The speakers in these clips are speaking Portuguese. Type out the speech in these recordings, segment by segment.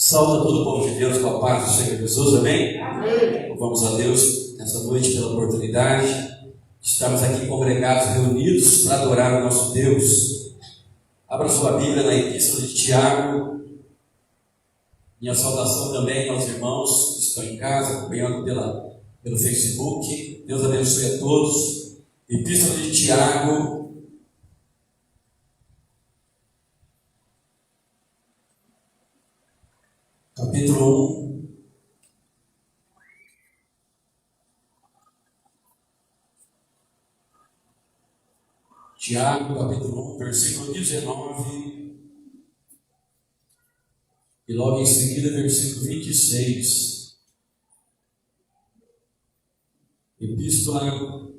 Salve a todo o povo de Deus com a paz do Senhor Jesus, amém? Amém. Louvamos a Deus nessa noite pela oportunidade de estarmos aqui congregados, reunidos para adorar o nosso Deus. Abra sua Bíblia na Epístola de Tiago. Minha saudação também aos irmãos que estão em casa, acompanhando pelo Facebook. Deus abençoe a todos. Epístola de Tiago, capítulo 1. Tiago, capítulo 1, versículo 19. E logo em seguida, versículo 26. Epístola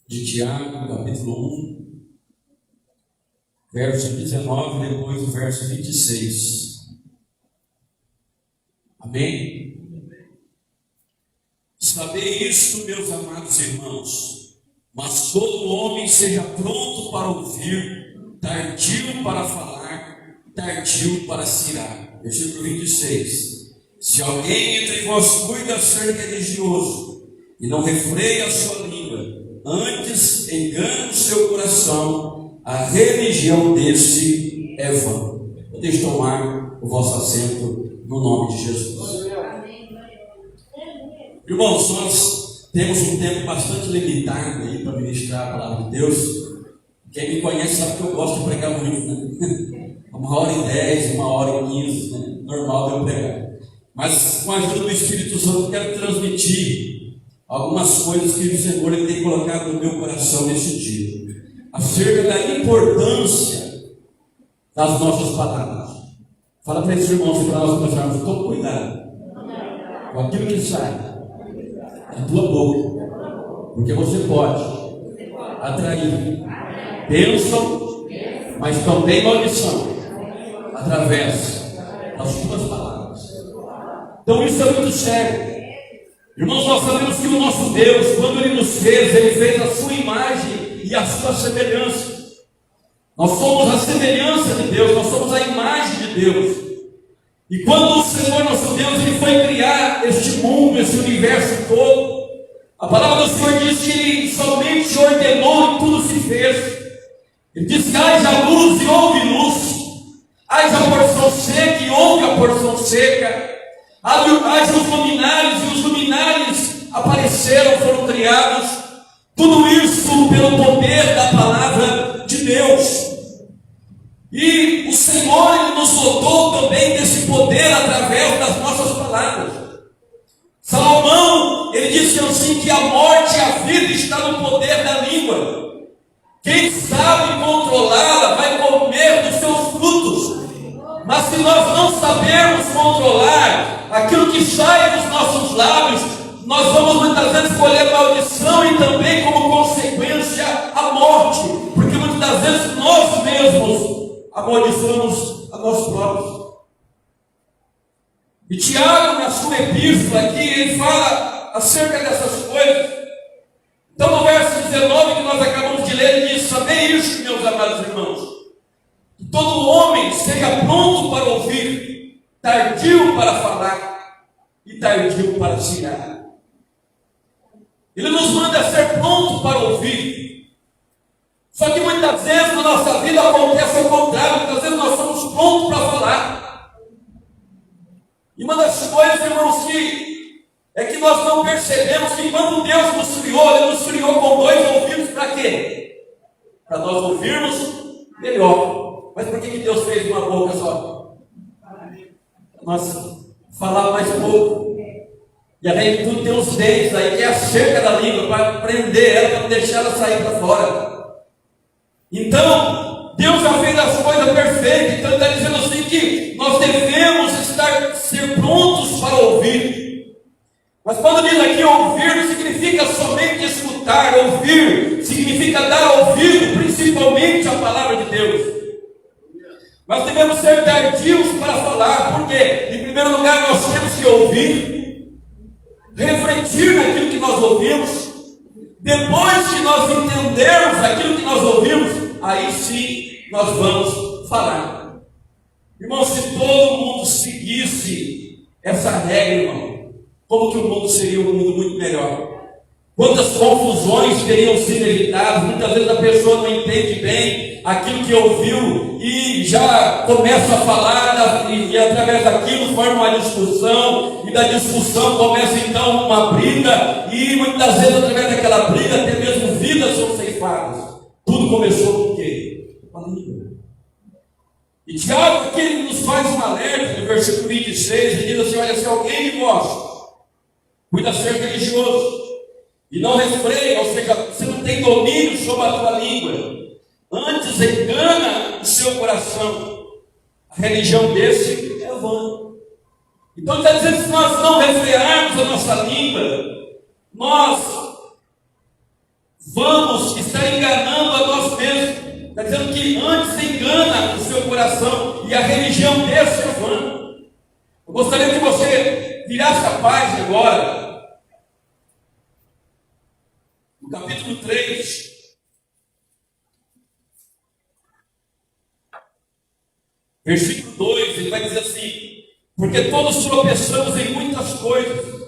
de Tiago, capítulo 1, verso 19, depois do verso 26. Amém? Sabei isto, meus amados irmãos, mas todo homem seja pronto para ouvir, tardio para falar, tardio para se irar. Versículo 26. Se alguém entre vós cuida ser religioso e não refreia a sua língua, antes engana o seu coração, a religião desse é vã. Podeis tomar o vosso assento no nome de Jesus. Irmãos, nós temos um tempo bastante limitado aí para ministrar a palavra de Deus. Quem me conhece sabe que eu gosto de pregar muito, né? 1h10, 1h15, né? Normal de eu pregar. Mas com a ajuda do Espírito Santo eu quero transmitir algumas coisas que o Senhor ele tem colocado no meu coração nesse dia, acerca da importância das nossas palavras. Fala para esses irmãos e para nós começarmos, tome cuidado com aquilo que sai da tua boca, porque você pode atrair bênção, mas também maldição através das tuas palavras. Então isso é muito sério. Irmãos, nós sabemos que o nosso Deus, quando Ele nos fez, Ele fez a sua imagem e a sua semelhança. Nós somos a semelhança de Deus, nós somos a imagem de Deus. E quando o Senhor nosso Deus ele foi criar este mundo, esse universo todo, a palavra do Senhor diz que Ele somente ordenou e tudo se fez. Ele diz que haja luz e houve luz, haja porção seca e houve a porção seca, haja os luminares e os luminares apareceram, foram criados. Tudo isso pelo poder da palavra de Deus. E o Senhor ele nos dotou também desse poder através das nossas palavras. Salomão, ele disse assim que a morte e a vida estão no poder da língua. Quem sabe controlá-la vai comer dos seus frutos. Mas se nós não sabermos controlar aquilo que sai dos nossos lábios, nós vamos muitas vezes colher maldição e também como consequência a morte. Porque muitas das vezes nós mesmos amaldiçoamos a nós próprios. E Tiago, na sua epístola aqui, ele fala acerca dessas coisas. Então no verso 19 que nós acabamos de ler, ele diz: sabei isso, meus amados irmãos, que todo homem seja pronto para ouvir, tardio para falar e tardio para se irar. Ele nos manda ser pronto para ouvir. Só que muitas vezes na nossa vida acontece o contrário. Muitas vezes nós somos prontos para falar. E uma das coisas, irmãos, é que nós não percebemos que quando Deus nos criou, Ele nos criou com dois ouvidos para quê? Para nós ouvirmos melhor. Mas por que Deus fez uma boca só? Para nós falar mais pouco. E aí tudo tem uns dentes aí, que é a cerca da língua, para prender ela, para não deixar ela sair para fora. Então, Deus já fez as coisas perfeitas. Então está dizendo assim que nós devemos ser prontos para ouvir. Mas quando diz aqui ouvir, não significa somente escutar. Ouvir significa dar ouvido, principalmente a palavra de Deus. Mas devemos ser tardios para falar, porque em primeiro lugar nós temos que ouvir, refletir naquilo que nós ouvimos. Depois que nós entendermos aquilo que nós ouvimos, aí sim nós vamos falar. Irmãos, se todo mundo seguir seguisse essa regra, irmão, como que o mundo seria um mundo muito melhor? Quantas confusões teriam sido evitadas? Muitas vezes a pessoa não entende bem aquilo que ouviu e já começa a falar e através daquilo forma uma discussão, e da discussão começa então uma briga, e muitas vezes através daquela briga até mesmo vidas são ceifadas. Tudo começou com o quê? Com a língua. E Tiago aqui ele nos faz um alerta no versículo 26, ele diz assim: olha, se alguém de vós cuida ser religioso e não refreia, ou seja, você não tem domínio sobre a tua língua, antes engana o seu coração, a religião desse é vã. Então está dizendo que se nós não refrearmos a nossa língua, nós vamos estar enganando a nós mesmos. Está dizendo que antes engana o seu coração, e a religião desse é vã. Eu gostaria que você virasse a página agora, no capítulo 3, versículo 2, ele vai dizer assim: porque todos tropeçamos em muitas coisas.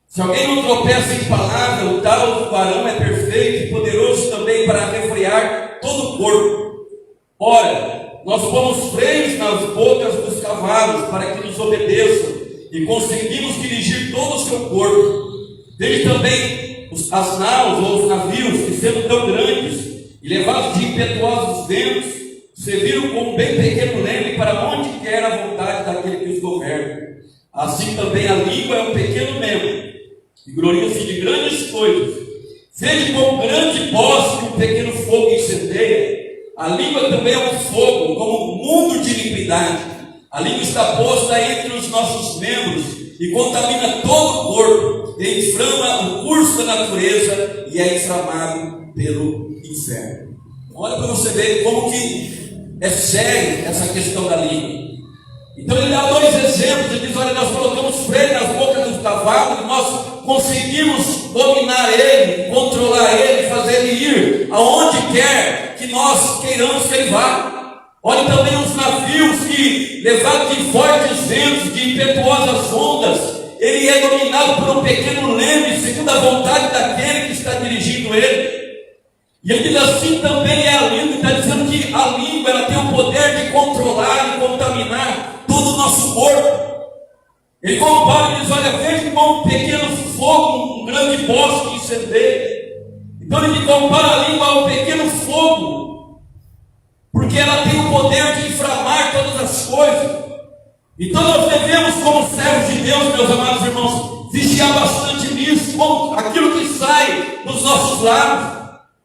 Se alguém não tropeça em palavra, o tal varão é perfeito e poderoso também para refrear todo o corpo. Ora, nós pomos freios nas bocas dos cavalos para que nos obedeçam, e conseguimos dirigir todo o seu corpo. Veja também as naus ou os navios, que sendo tão grandes e levados de impetuosos ventos, serviram como um bem pequeno leme para onde quer a vontade daquele que os governa. Assim também a língua é um pequeno membro, e gloria-se de grandes coisas. Veja como um grande poste que um pequeno fogo incendeia. A língua também é um fogo, como um mundo de iniquidade. A língua está posta entre os nossos membros e contamina todo o corpo, e inflama o curso da natureza e é inflamado pelo inferno. Olha para você ver como que é sério essa questão da língua. Então ele dá dois exemplos. Ele diz: olha, nós colocamos freio nas bocas dos cavalos e nós conseguimos dominar ele, controlar ele, fazer ele ir aonde quer que nós queiramos que ele vá. Olha também os navios que, levados de fortes ventos, de impetuosas ondas, ele é dominado por um pequeno leme, segundo a vontade daquele que está dirigindo ele. E ele diz assim também é a língua. Está dizendo que a língua ela tem o poder de controlar e contaminar todo o nosso corpo. Ele compara e diz: olha, veja como um pequeno fogo, um grande bosque que incendeia. Então ele compara a língua a um pequeno fogo, porque ela tem o poder de inflamar todas as coisas. Então nós devemos, como servos de Deus, meus amados irmãos, vigiar bastante nisso, com aquilo que sai dos nossos lábios.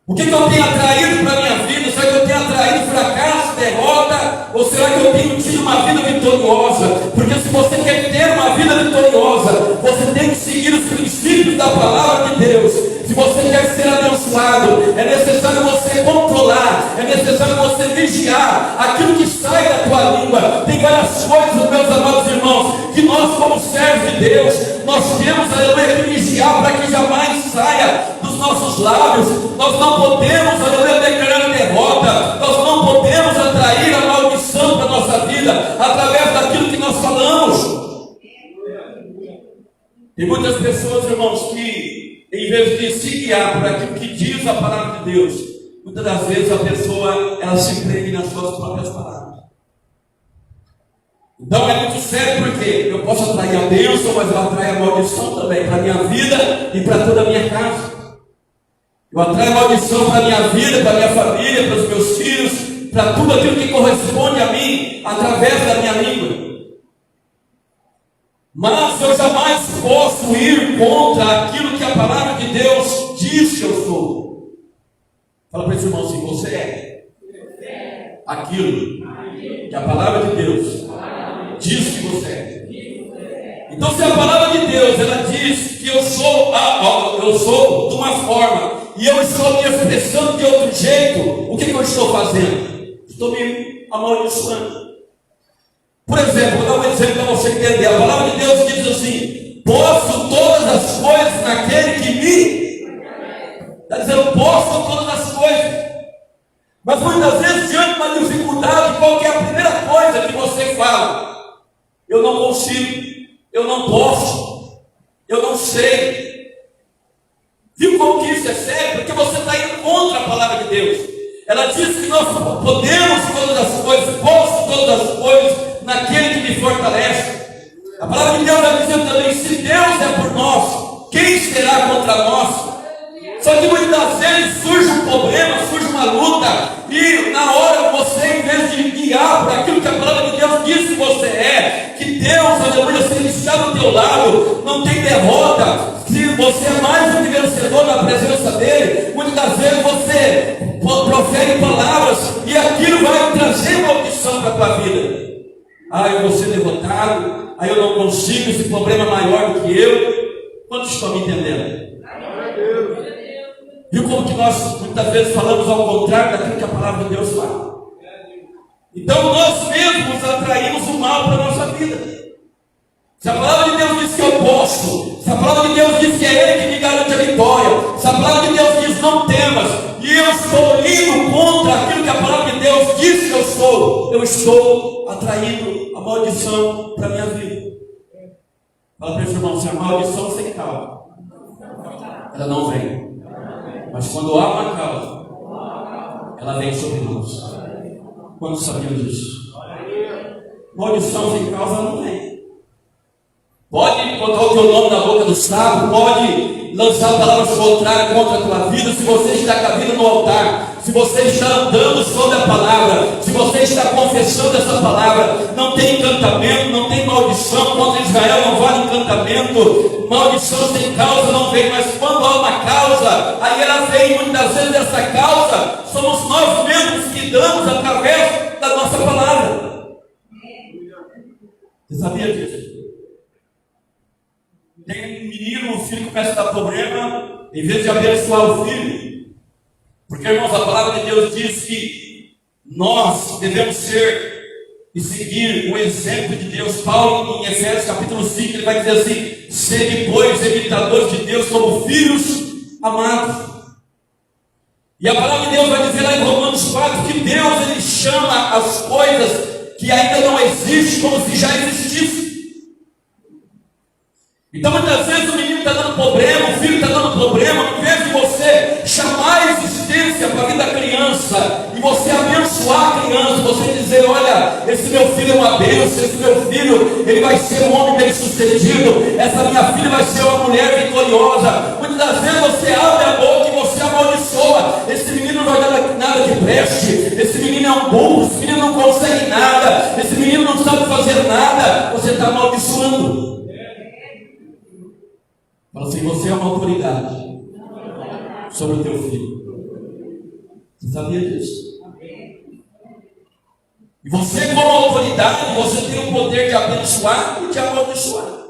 O que eu tenho atraído para a minha vida? Será que eu tenho atraído fracasso, derrota? Ou será que eu tenho tido uma vida vitoriosa? Porque se você quer ter uma vida vitoriosa, você tem que seguir os princípios da palavra de Deus. Se você quer ser abençoado, é necessário você controlar, é necessário você vigiar aquilo que sai da tua língua. Tem várias coisas, meus amados irmãos, que nós, como servos de Deus, nós temos que vigiar para que jamais saia dos nossos lábios. Nós não podemos, declarar derrota, nós não podemos atrair a maldição para a nossa vida através daquilo que nós falamos. Tem muitas pessoas, irmãos, que em vez de se guiar por aquilo que diz a palavra de Deus, muitas das vezes a pessoa ela se prende nas suas próprias palavras. Então é muito sério, porque eu posso atrair a bênção, mas eu atraio a maldição também para a minha vida e para toda a minha casa. Eu atraio maldição para a minha vida, para a minha família, para os meus filhos, para tudo aquilo que corresponde a mim, através da minha língua. Mas eu jamais posso ir contra aquilo que a palavra de Deus diz que eu sou. Fala para esse irmão assim: você é aquilo que a palavra de Deus diz que você é. Então, se a palavra de Deus ela diz que eu sou de uma forma e eu estou me expressando de outro jeito, o que eu estou fazendo? Estou me amaldiçoando. Por exemplo, vou dar um exemplo para você entender. A palavra de Deus diz assim: posso todas as coisas naquele que me... Está dizendo, posso todas as coisas. Mas muitas vezes, diante de uma dificuldade, qual que é a primeira coisa que você fala? Eu não consigo. me fortalece. A palavra de Deus vai dizer também: se Deus é por nós, quem será contra nós? Só que muitas vezes surge um problema, surge uma luta, e na hora você, em vez de guiar por aquilo que a palavra de Deus diz que você é, que Deus, aleluia, se Ele está do teu lado, não tem derrota, se você é mais do que vencedor na presença dEle, muitas das vezes você profere palavras e aquilo vai trazer maldição para a tua vida. Eu vou ser derrotado, eu não consigo, esse problema é maior do que eu. Quantos estão me entendendo? Viu como que nós muitas vezes falamos ao contrário daquilo que a palavra de Deus fala? Então nós mesmos atraímos o mal para a nossa vida. Se a palavra de Deus diz que eu posso, se a palavra de Deus diz que é Ele que me garante a vitória, se a palavra de Deus diz não temas, e eu estou indo contra aquilo que a palavra de Deus diz que eu estou atraindo a maldição para a minha vida. Fala para esse irmão: se a maldição sem causa, ela não vem. Mas quando há uma causa, ela vem sobre nós. Quantos sabiam disso? Maldição sem causa não vem. Pode botar o teu nome na boca do sábio, pode lançar palavras contrárias contra a tua vida, se você está com a vida no altar, se você está andando sobre a palavra, se você está confessando essa palavra, não tem encantamento, não tem maldição. Contra Israel não vale encantamento, maldição sem causa não vem. Mas quando há uma causa, aí ela vem. Muitas vezes essa causa somos nós mesmos que damos através da nossa palavra. Você sabia disso? Tem um menino, o filho começa a dar problema, em vez de abençoar o filho, porque, irmãos, a palavra de Deus diz que nós devemos ser e seguir o exemplo de Deus. Paulo, em Efésios capítulo 5, ele vai dizer assim: sede, pois, imitadores de Deus como filhos amados. E a palavra de Deus vai dizer lá em Romanos 4 que Deus, Ele chama as coisas que ainda não existem como se já existissem. Então muitas vezes o menino está dando problema, o filho está dando problema, em vez de você chamar a existência para a vida da criança, e você abençoar a criança, você dizer: olha, esse meu filho é uma bênção, esse meu filho, ele vai ser um homem bem sucedido, essa minha filha vai ser uma mulher vitoriosa. Muitas das vezes você abre a boca e você amaldiçoa: esse menino não vai dar nada de preste, esse menino é um burro, esse menino não consegue nada, esse menino não sabe fazer nada. Você está amaldiçoando. Fala assim: você é uma autoridade sobre o teu filho. Você sabia disso? E você, como autoridade, você tem o poder de abençoar e de amaldiçoar.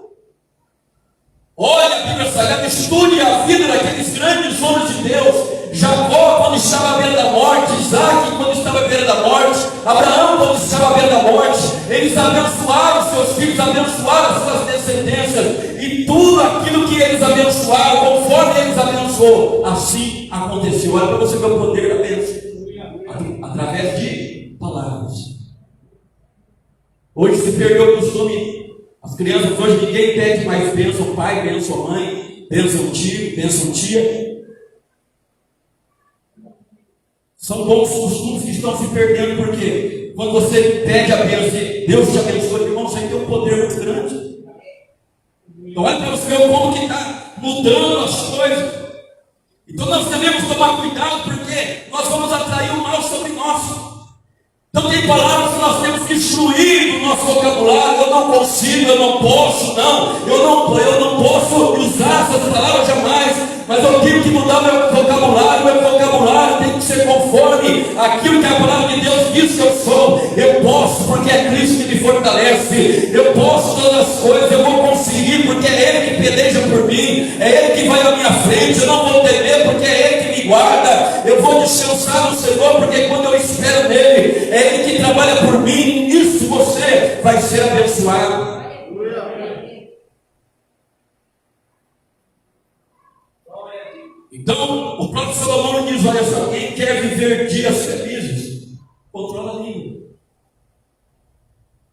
Olha a Bíblia Sagrada, estude a vida daqueles grandes homens de Deus. Jacó, quando estava à beira da morte, Isaac, quando estava à beira da morte, Abraão, quando estava à beira da morte, eles abençoaram seus filhos, abençoaram suas descendências, e tudo aquilo que eles abençoaram, conforme eles abençoou, assim aconteceu. Olha para você ver o poder da bênção, através de palavras. Hoje se perdeu o costume. As crianças hoje, ninguém pede mais bênção pai, bênção mãe, bênção tio, bênção tia. São bons costumes que estão se perdendo, porque quando você pede a bênção e Deus te abençoe, irmão, você tem um poder muito grande. Então olha para você ver como que está mudando as coisas. Então nós devemos tomar cuidado, porque nós vamos atrair o mal sobre nós. Então tem palavras que nós temos que excluir do nosso vocabulário. Eu não consigo, eu não posso, eu não posso usar essas palavras jamais. Mas eu tenho que mudar meu vocabulário tem que ser conforme aquilo que a palavra de Deus diz que eu sou. Eu posso porque é Cristo que me fortalece. Eu posso todas as coisas, eu vou conseguir porque é Ele que peleja por mim, é Ele que vai na minha frente. Eu não vou temer porque é Ele que me guarda. Eu vou descansar no Senhor porque quando eu espero nele, é Ele que trabalha por mim. Isso você vai ser abençoado. Então, o próprio Salomão diz: olha só, quem quer viver dias felizes, controla a língua.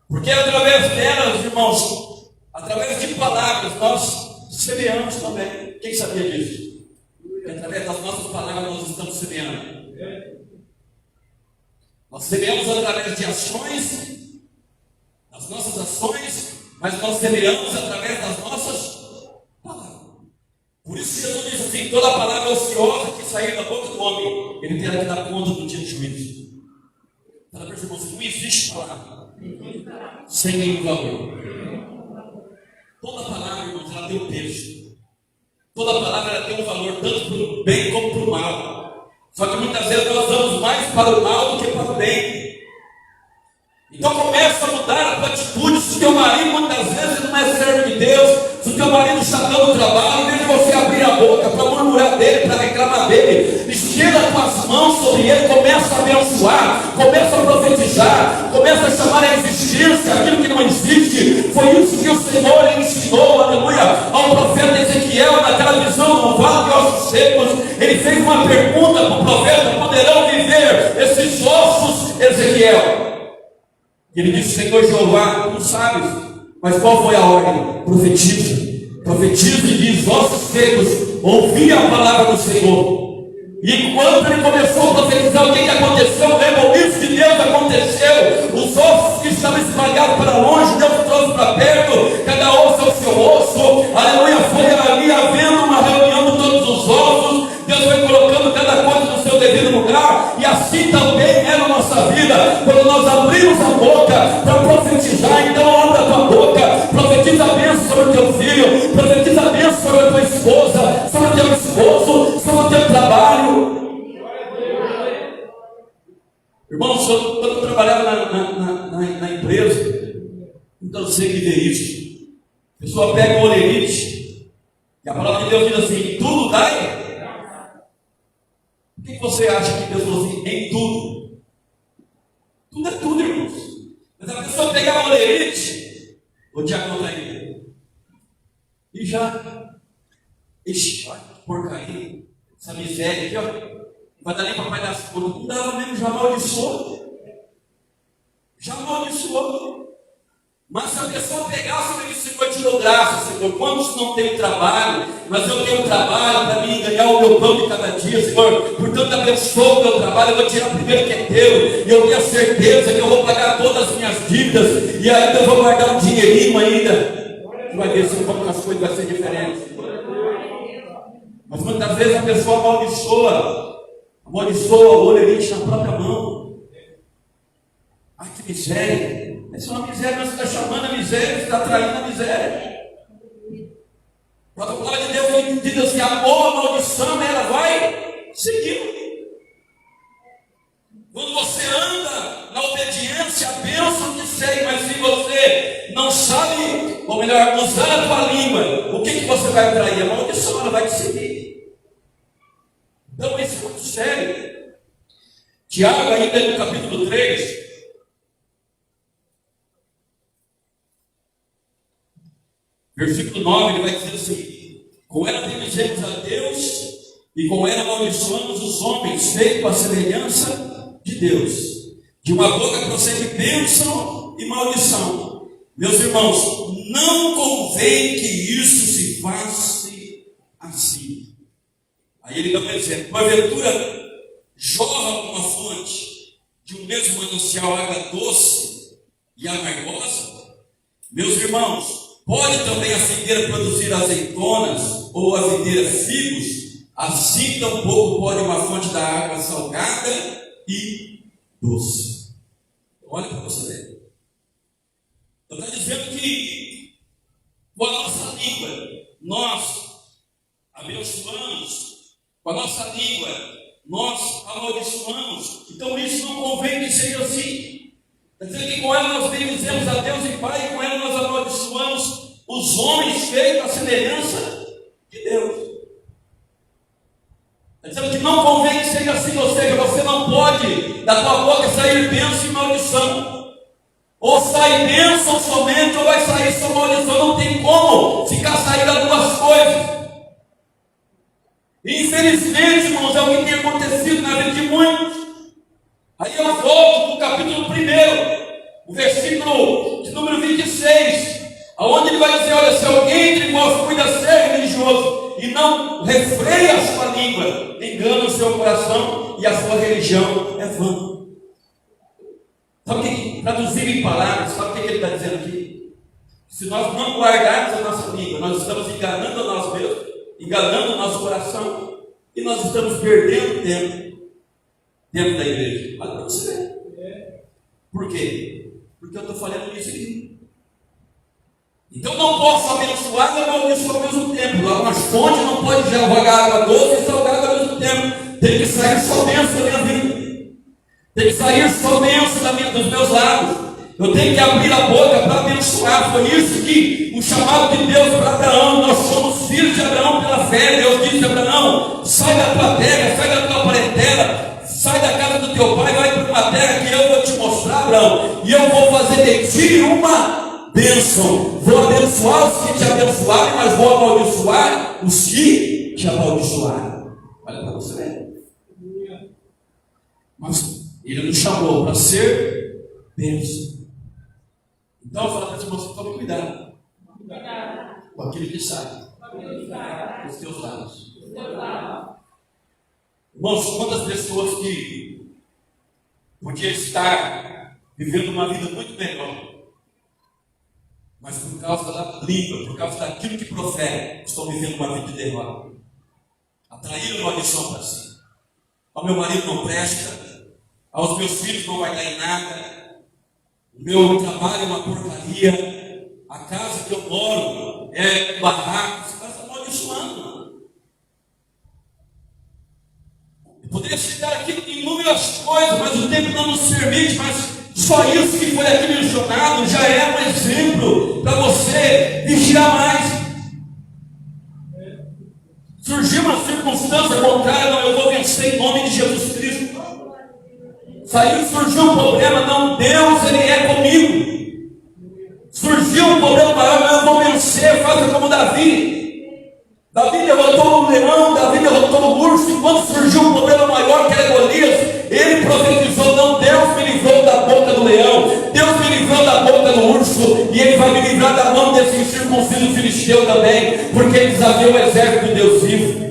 Porque através delas, irmãos, através de palavras, nós semeamos também. Quem sabia disso? Que através das nossas palavras nós estamos semeando. Nós semeamos através de ações. As nossas ações, mas nós semeamos através das nossas palavras. Por isso Jesus diz assim: toda palavra ociosa que sair da boca do homem, ele terá que dar conta do dia de juízo. Fala para os irmãos: não existe palavra sem nenhum valor. Toda palavra, irmãos, ela tem um peso. Toda palavra ela tem um valor tanto para o bem como para o mal. Só que muitas vezes nós damos mais para o mal do que para o bem. Então começa a mudar a tua atitude. Se o teu marido muitas vezes não é servo de Deus, se o teu marido está dando trabalho, em vez de você abrir a boca para murmurar dele, para reclamar dele, estenda as tuas mãos sobre ele, começa a abençoar, começa a profetizar, começa a chamar a existência aquilo que não existe. Foi isso que o Senhor ensinou, aleluia, ao profeta Ezequiel, naquela visão do vale de ossos secos. Ele fez uma pergunta para o profeta: poderão viver esses ossos, Ezequiel? Ele disse: Senhor Jeová, tu sabes. Mas qual foi a ordem? Profetiza. Profetiza e diz: ossos secos, ouvi a palavra do Senhor. E quando ele começou a profetizar, o que aconteceu? O rebuliço de Deus aconteceu. Os ossos que estavam espalhados para longe, Deus trouxe para perto. Cada osso é o seu osso. Aleluia. Foi ali havendo uma reunião de todos os ossos. Deus foi colocando cada coisa no seu devido lugar. E assim também é na nossa vida. Quando nós abrimos a boca para profetizar, então abre a tua boca, profetiza a bênção sobre o teu filho, profetiza a bênção sobre a tua esposa, sobre o teu esposo, sobre o teu trabalho. Irmãos, quando eu trabalhava na empresa, então eu sei que ver isso. A pessoa pega o olerite, e a palavra de Deus diz assim: tudo dai. O que você acha que Deus falou assim? Em tudo. Tudo é tudo, irmãos. Mas a pessoa pegar o olerite, o diácono está aí, e já, ixi, olha que porcaria, essa miséria aqui, ó, vai dar nem para papai das contas. Não dava mesmo, já amaldiçoou. Já amaldiçoou. Mas se a pessoa pegasse e disse: Senhor, te dou graça, Senhor, quantos não têm trabalho, mas eu tenho trabalho para mim ganhar o meu pão de cada dia, Senhor, portanto abençoa o meu trabalho, eu vou tirar primeiro que é teu, e eu tenho a certeza que eu vou pagar todas as minhas dívidas, e ainda eu vou guardar um dinheirinho ainda. Tu vai ver se como as coisas vão ser diferentes. Mas muitas vezes a pessoa amaldiçoa o olerite na própria mão. Ai, que miséria. Essa é uma miséria, mas você está chamando a miséria, você está traindo a miséria. A palavra de Deus diz assim: a boa maldição, ela vai seguir. Quando você anda na obediência, a bênção te segue. Mas se você não sabe, ou melhor, usar a tua língua, o que você vai atrair? A maldição, ela vai te seguir. Então isso é muito sério. Tiago, ainda no capítulo 3, versículo 9, ele vai dizer assim: com ela bendizemos a Deus, e com ela amaldiçoamos os homens, feitos à semelhança de Deus. De uma boca procede bênção e maldição. Meus irmãos, não convém que isso se faça assim. Aí ele dá um exemplo: porventura jorra uma fonte de um mesmo manancial água doce e amargosa? Meus irmãos, pode também a figueira produzir azeitonas ou a videira figos? Assim tampouco pode uma fonte da água salgada e doce. Olha para você ver. Então está dizendo que com a nossa língua nós abençoamos, com a nossa língua nós amaldiçoamos. Então isso não convém que seja assim. Quer dizer que com ela nós bendizemos a Deus e Pai, e com ela nós amaldiçoamos os homens feitos à semelhança de Deus. Quer dizer que não convém que seja assim, ou seja, você não pode da tua boca sair bênção e maldição. Ou sai bênção somente, ou vai sair só maldição. Não tem como ficar saindo as duas coisas. Infelizmente, irmãos, é o que tem acontecido na vida de muitos. Aí eu volto para o capítulo 1, o versículo de número 26, aonde ele vai dizer: olha, se alguém entre vós cuida ser religioso e não refreia a sua língua, engana o seu coração e a sua religião é vã. Sabe o que, traduzido em palavras, sabe o que ele está dizendo aqui? Se nós não guardarmos a nossa língua, nós estamos enganando a nós mesmos, enganando o nosso coração, e nós estamos perdendo tempo dentro da igreja. Olha para você ver. Por quê? Porque eu estou falando isso aqui. Então eu não posso abençoar e amaldiçoar ao mesmo tempo. Uma fonte não pode jogar água doce e salgada ao mesmo tempo. Tem que sair só bênção da minha vida. Tem que sair só bênção dos meus lábios. Eu tenho que abrir a boca para abençoar. Foi isso que o chamado de Deus para Abraão. Nós somos filhos de Abraão pela fé. Deus disse a Abraão: sai da tua terra, sai da tua parentela, sai da casa do teu pai, vai para uma terra que eu vou te mostrar, Abraão, e eu vou fazer de ti uma bênção. Vou abençoar os que te abençoarem, mas vou amaldiçoar os que te amaldiçoarem. Olha para você ver. Mas ele nos chamou para ser bênção. Então eu falo para esse moço: tome cuidado com aquilo que sai dos teus lábios. Irmãos, quantas pessoas que podiam estar vivendo uma vida muito melhor, mas por causa da língua, por causa daquilo que profere, estão vivendo uma vida de derrota. Atraíram maldição para si. Ao meu marido não presta, aos meus filhos não vai dar em nada, o meu trabalho é uma porcaria, a casa que eu moro é barraco. Você está amaldiçoando. Eu poderia citar aqui inúmeras coisas, mas o tempo não nos permite. Mas só isso que foi aqui mencionado já é um exemplo para você vigiar mais. Surgiu uma circunstância contrária, não, eu vou vencer em nome de Jesus Cristo. Surgiu um problema, não, Deus, Ele é comigo. Surgiu um problema maior, não, eu vou vencer, faça como Davi. Davi derrotou o leão, Davi derrotou o urso. Enquanto surgiu um problema maior, que era Golias, ele profetizou: não, Deus me livrou da boca do leão, Deus me livrou da boca do urso, e Ele vai me livrar da mão desse incircunciso filisteu também, porque ele desafiou o exército de Deus vivo.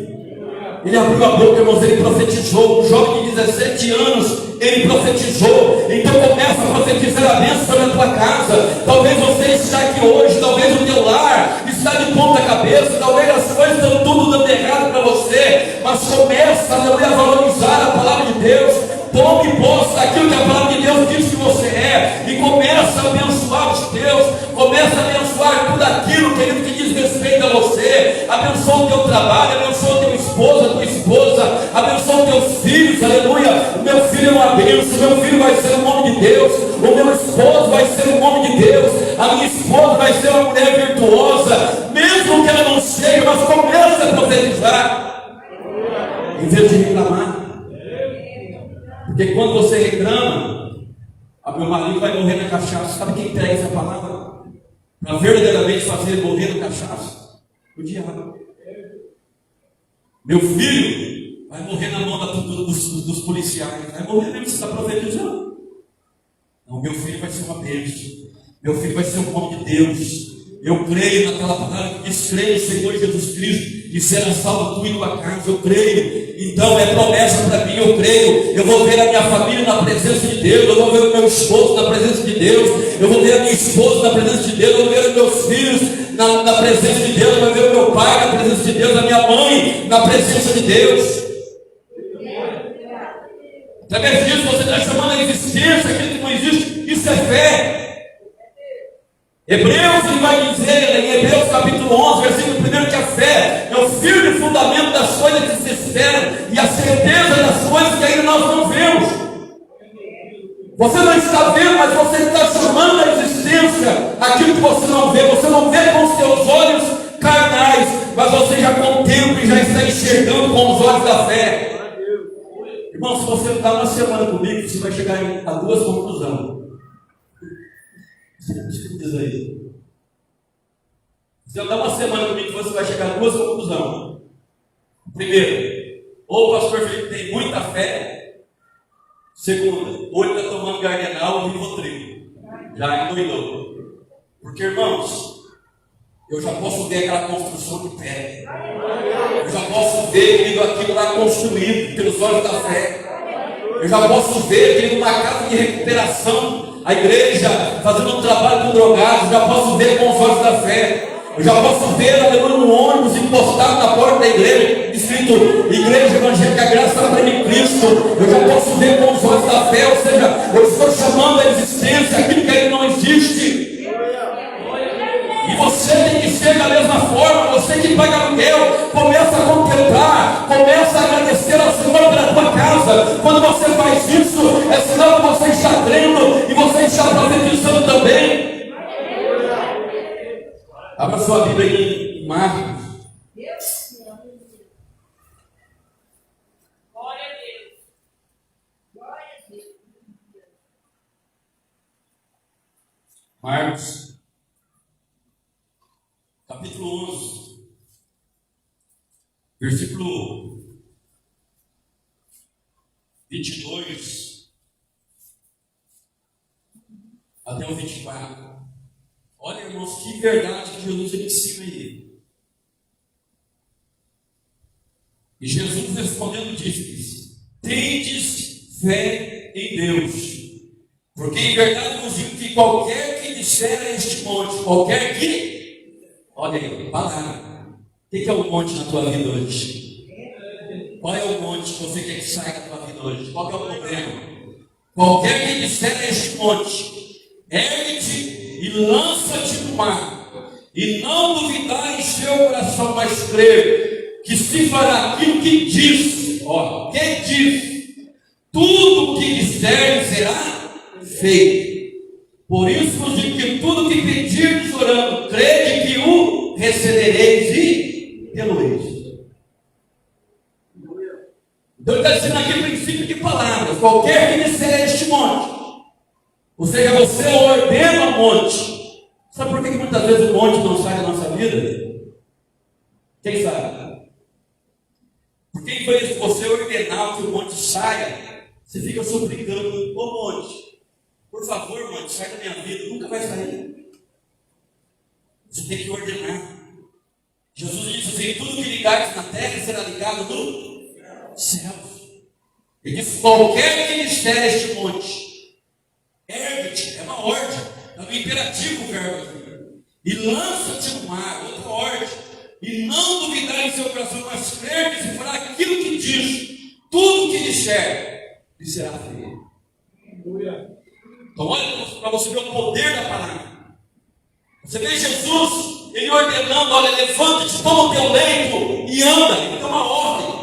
Ele abriu a boca, irmãos, ele profetizou. Um jovem de 17 anos, ele profetizou. Então começa a profetizar a bênção sobre a tua casa. Talvez você está aqui hoje, talvez o teu lar está de ponta cabeça, talvez as coisas estão tudo dando errado para você, mas começa, aleluia, a valorizar a palavra de Deus. Tome posse daquilo que a palavra de Deus diz que você é, e começa a abençoar os teus, começa a abençoar tudo aquilo, querido, que diz respeito a você. Abençoa o teu trabalho, abençoa o teu esposo, a tua esposa, abençoa os teus filhos, aleluia. O meu filho é uma bênção, o meu filho vai ser o nome de Deus, o meu esposo vai ser o nome de Deus, a minha esposa vai ser uma mulher virtuosa, mesmo que ela não seja, mas começa a profetizar, em vez de reclamar. Porque quando você reclama, a meu marido vai morrer na cachaça. Sabe quem pega essa palavra para verdadeiramente fazer ele morrer na cachaça? O diabo. Meu filho vai morrer na mão dos policiais. Vai morrer mesmo, você está profetizando. Não, meu filho vai ser uma bênção. Meu filho vai ser um homem de Deus. Eu creio naquela palavra que diz: creio, Senhor Jesus Cristo, e será salvo tu e tua casa. Eu creio. Então é promessa para mim, eu creio. Eu vou ver a minha família na presença de Deus. Eu vou ver o meu esposo na presença de Deus. Eu vou ver a minha esposa na presença de Deus. Eu vou ver os meus filhos na presença de Deus. Eu vou ver o meu pai na presença de Deus. A minha mãe na presença de Deus. Através disso você está chamando a existência aquilo que não existe. Isso é fé. Hebreus, ele vai dizer em Hebreus capítulo 11, versículo 1, que a fé é o firme fundamento das coisas que se esperam e a certeza das coisas que ainda nós não vemos. Você não está vendo, mas você está chamando a existência aquilo que você não vê. Você não vê com os seus olhos carnais, mas você já contempla e já está enxergando com os olhos da fé. Irmão, se você está uma semana comigo, você vai chegar a duas conclusões. Diz aí. Se eu dar uma semana comigo, você vai chegar a duas conclusões. Primeiro, ou o pastor Felipe tem muita fé. Segunda, ou ele está tomando Gardenal ou Rivotril. Já endoidou. Porque, irmãos, eu já posso ver aquela construção de pé. Eu já posso ver, querido, aquilo lá construído pelos olhos da fé. Eu já posso ver, querido, uma casa de recuperação a igreja fazendo um trabalho com drogados, já posso ver com os olhos da fé. Eu já posso ver aleluia, no ônibus encostado na porta da igreja, escrito Igreja Evangélica Graça Plena em Cristo. Eu já posso ver com os olhos da fé, ou seja, eu estou chamando a existência aquilo que ainda não existe. E você tem que ser da mesma forma. Você que paga aluguel, começa a contemplar, começa a agradecer ao Senhor pela tua casa. Quando você faz isso, é sinal que você está crendo e você está profetizando também. Abra sua Bíblia em Marcos. Glória a Deus. Glória a Deus. Marcos, capítulo 11, versículo 22 até o 24. Olha, irmãos, que verdade que Jesus ensina aí. E Jesus respondendo disse: tendes fé em Deus, porque em verdade vos digo que qualquer que disser a este monte, qualquer que, olha aí, palavra. O que é o monte na tua vida hoje? Qual é o monte que você quer que saia da tua vida hoje? Qual é o problema? Qualquer que disser a este monte, ergue-te e lança-te no mar, e não duvidar em seu coração, mas crer que se fará aquilo que diz. Ó, quem diz? Tudo o que disser será feito. Por isso vos digo que tudo que pedirdes orando, crede que o recebereis e tê-lo-eis. Então ele está dizendo aqui o princípio de palavras. Qualquer que disser este monte, ou seja, você ordena o monte. Sabe por que muitas vezes o monte não sai da nossa vida? Quem sabe? Porque em vez de você ordenar que o monte saia, você fica suplicando: ô monte, por favor, monte, sai da minha vida. Nunca vai sair. Você tem que ordenar. Jesus disse assim: tudo que ligares na terra será ligado no céu. Ele disse: qualquer que disser este monte, ergue-te, é uma ordem, é um imperativo o verbo aqui. E lança-te no mar, outra ordem. E não duvidar em seu coração, mas crer que se fará aquilo que diz. Tudo que disser, lhe será feito. Então olha para você ver o poder da palavra. Você vê Jesus, ele ordenando: olha, levanta-te, toma o teu leito e anda. Ele dá uma ordem.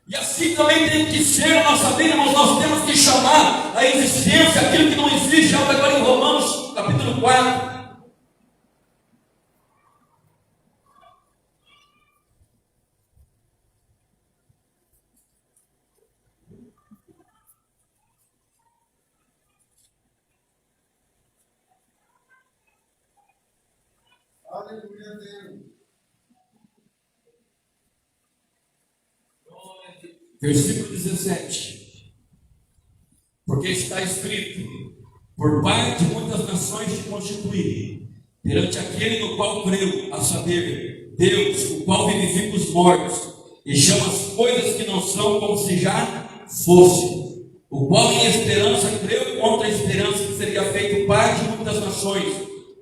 E assim também tem que ser a nossa vida, irmãos. Nós temos que chamar a existência aquilo que não existe. Olha agora em Romanos, capítulo 4. Aleluia, Deus. Versículo 17. Porque está escrito: por parte de muitas nações te constituí, perante aquele no qual creu, a saber, Deus, o qual vivifica os mortos, e chama as coisas que não são como se já fossem, o qual em esperança creu contra a esperança que seria feito pai de muitas nações,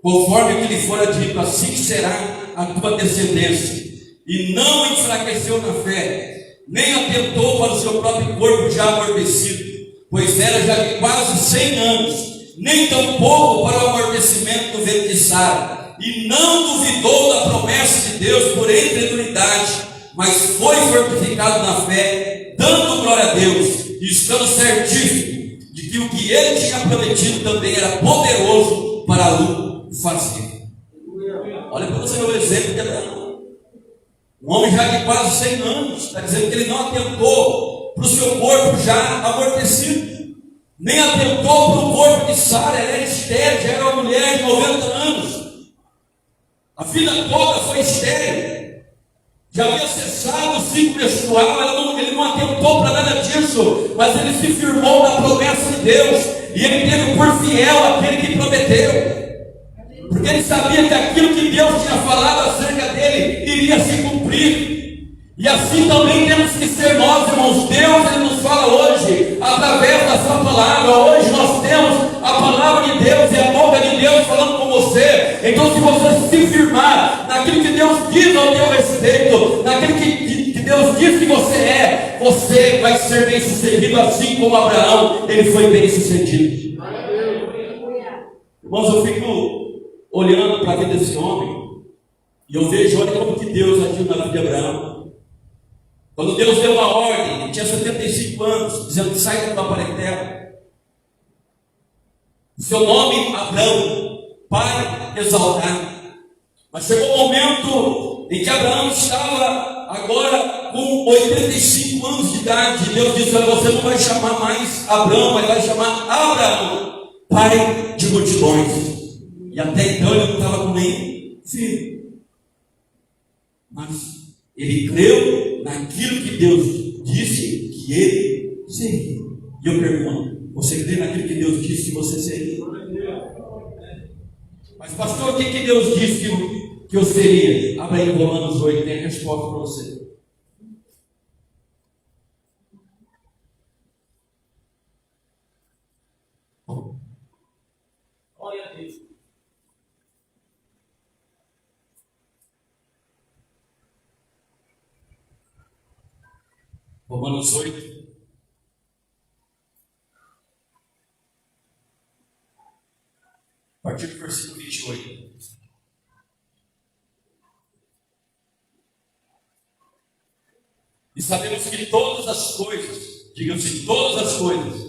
conforme o que lhe fora dito: assim será a tua descendência. E não enfraqueceu na fé, nem atentou para o seu próprio corpo já amortecido, pois era já de quase 100 anos, nem tampouco para o amortecimento do ventre de Sara, e não duvidou da promessa de Deus por incredulidade, mas foi fortificado na fé, dando glória a Deus, e estando certíssimo de que o que ele tinha prometido também era poderoso para o fazer. Olha para você ver o exemplo que ele dá. Um homem já de quase 100 anos, está dizendo que ele não atentou para o seu corpo já amortecido, nem atentou para o corpo de Sara. Ela era estéril, já era uma mulher de 90 anos, a vida toda foi estéril, já havia cessado o ciclo menstrual. Ele não atentou para nada disso, mas ele se firmou na promessa de Deus, e ele teve por fiel aquele que prometeu, porque ele sabia que aquilo que Deus tinha falado acerca dele iria se cumprir. E assim também temos que ser nós, irmãos. Deus, ele nos fala hoje através da sua palavra. Hoje nós firmar naquilo que Deus diz ao teu respeito, naquilo que Deus diz que você vai ser bem sucedido, assim como Abraão, ele foi bem sucedido. Irmãos, eu fico olhando para a vida desse homem e eu vejo, olha como que Deus agiu na vida de Abraão. Quando Deus deu uma ordem, ele tinha 75 anos, dizendo: sai da tua parentela. Seu nome, Abraão, pai exaltado. Mas chegou um momento em que Abraão estava agora com 85 anos de idade. E Deus disse: olha, você não vai chamar mais Abraão, mas vai chamar Abraão, pai de multidões. E até então ele não estava com nem filho. Mas ele creu naquilo que Deus disse que ele seria. E eu pergunto: você crê naquilo que Deus disse que você seria? Mas pastor, o que Deus disse que eu seria? Abra aí Romanos 8, tem a resposta para você. Olha a Deus. Romanos 8. A partir do versículo 28. E sabemos que todas as coisas, diga assim, todas as coisas,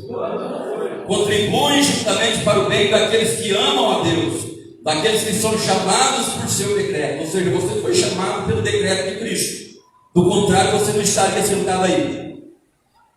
contribuem justamente para o bem daqueles que amam a Deus, daqueles que são chamados por seu decreto. Ou seja, você foi chamado pelo decreto de Cristo. Do contrário, você não estaria sentado aí.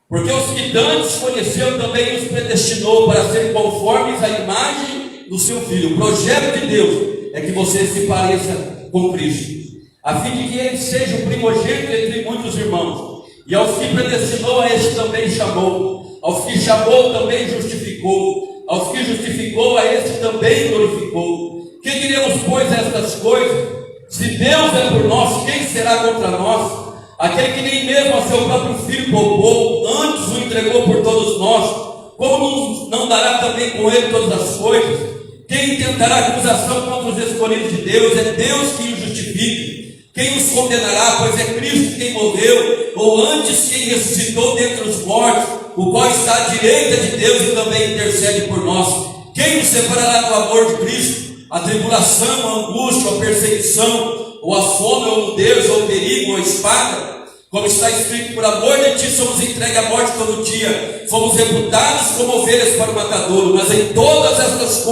Porque os que dantes conheceu também os predestinou para serem conformes à imagem do seu Filho. O projeto de Deus é que você se pareça com Cristo, a fim de que ele seja o primogênito entre muitos irmãos. E aos que predestinou, a este também chamou. Aos que chamou, também justificou. Aos que justificou, a este também glorificou. Que diremos, pois, estas coisas? Se Deus é por nós, quem será contra nós? Aquele que nem mesmo a seu próprio Filho poupou, antes o entregou por todos nós, como não dará também com ele todas as coisas? Quem tentará acusação contra os escolhidos de Deus? É Deus que os justifica. Quem os condenará? Pois é Cristo quem morreu, ou antes quem ressuscitou dentre os mortos, o qual está à direita de Deus e também intercede por nós. Quem nos separará do amor de Cristo? A tribulação, a angústia, a perseguição, ou a fome, ou a nudez, ou o perigo, ou a espada? Como está escrito: por amor de ti somos entregues à morte todo dia, fomos reputados como ovelhas para o matadouro. Mas em todas essas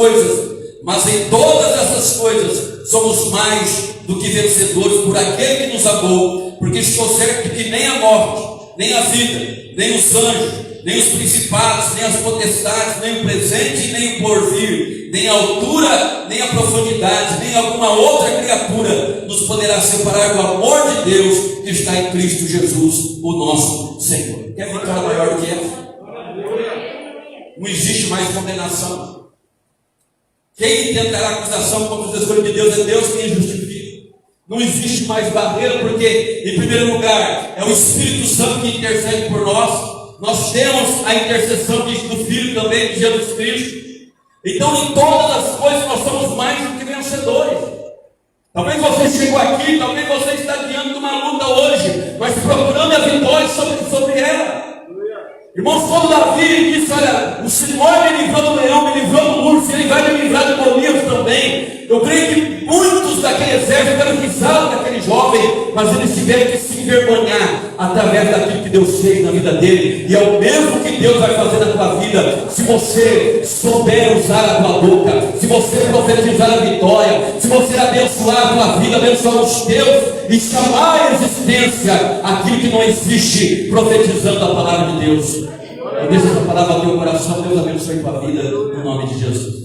coisas somos mais do que vencedores por aquele que nos amou, porque estou certo de que nem a morte, nem a vida, nem os anjos, nem os principados, nem as potestades, nem o presente, nem o porvir, nem a altura, nem a profundidade, nem alguma outra criatura nos poderá separar do amor de Deus que está em Cristo Jesus, o nosso Senhor. Quer vitória maior do que essa? Não existe mais condenação. Quem tentará acusação contra os escolhidos de Deus? É Deus quem justifica. Não existe mais barreira, porque, em primeiro lugar, é o Espírito Santo que intercede por nós. Nós temos a intercessão do Filho também, de Jesus Cristo. Então, em todas as coisas, nós somos mais do que vencedores. Talvez você chegou aqui, talvez você está diante de uma luta hoje, mas procurando a vitória sobre ela. Irmãos, quando Davi disse: olha, o Senhor me livrou do leão, me livrou do urso, Ele vai me livrar do Golias também. Eu creio que muitos daquele exército eram risados daquele jovem, mas eles tiveram que se envergonhar através daquilo que Deus fez na vida dele. E é o mesmo que Deus vai fazer na tua vida, se você souber usar a tua boca, se você profetizar a vitória, se você abençoar a tua vida, abençoar os teus e chamar à existência aquilo que não existe, profetizando a palavra de Deus. Eu deixo essa palavra no teu coração. Deus abençoe a tua vida, no nome de Jesus.